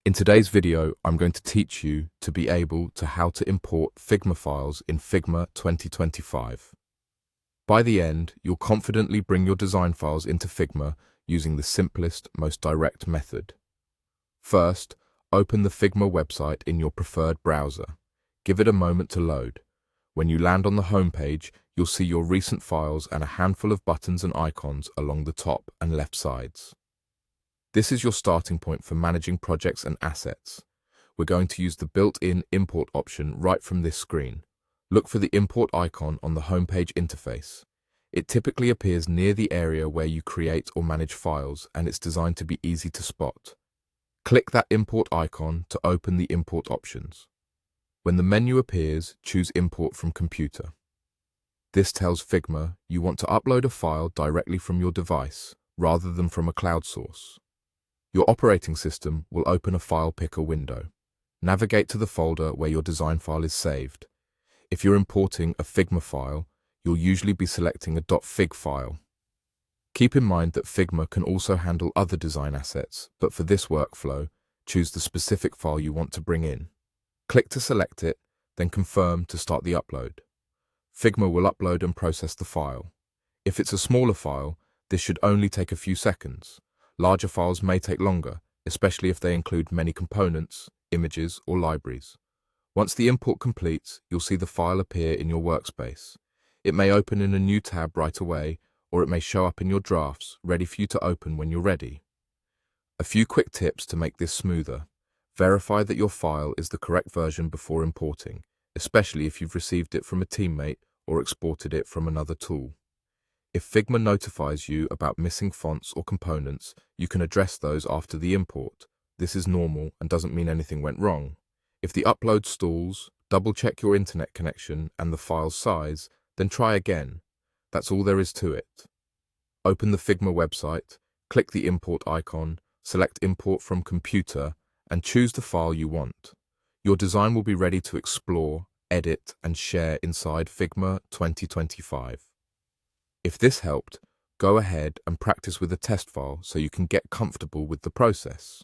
In today's video, I'm going to teach you to be able to how to import Figma files in Figma 2025. By the end, you'll confidently bring your design files into Figma using the simplest, most direct method. First, open the Figma website in your preferred browser. Give it a moment to load. When you land on the home page, you'll see your recent files and a handful of buttons and icons along the top and left sides. This is your starting point for managing projects and assets. We're going to use the built-in import option right from this screen. Look for the import icon on the homepage interface. It typically appears near the area where you create or manage files, and it's designed to be easy to spot. Click that import icon to open the import options. When the menu appears, choose Import from Computer. This tells Figma you want to upload a file directly from your device, rather than from a cloud source. Your operating system will open a file picker window. Navigate to the folder where your design file is saved. If you're importing a Figma file, you'll usually be selecting a .fig file. Keep in mind that Figma can also handle other design assets, but for this workflow, choose the specific file you want to bring in. Click to select it, then confirm to start the upload. Figma will upload and process the file. If it's a smaller file, this should only take a few seconds. Larger files may take longer, especially if they include many components, images, or libraries. Once the import completes, you'll see the file appear in your workspace. It may open in a new tab right away, or it may show up in your drafts, ready for you to open when you're ready. A few quick tips to make this smoother. Verify that your file is the correct version before importing, especially if you've received it from a teammate or exported it from another tool. If Figma notifies you about missing fonts or components, you can address those after the import. This is normal and doesn't mean anything went wrong. If the upload stalls, double-check your internet connection and the file's size, then try again. That's all there is to it. Open the Figma website, click the import icon, select Import from Computer, and choose the file you want. Your design will be ready to explore, edit, and share inside Figma 2025. If this helped, go ahead and practice with a test file so you can get comfortable with the process.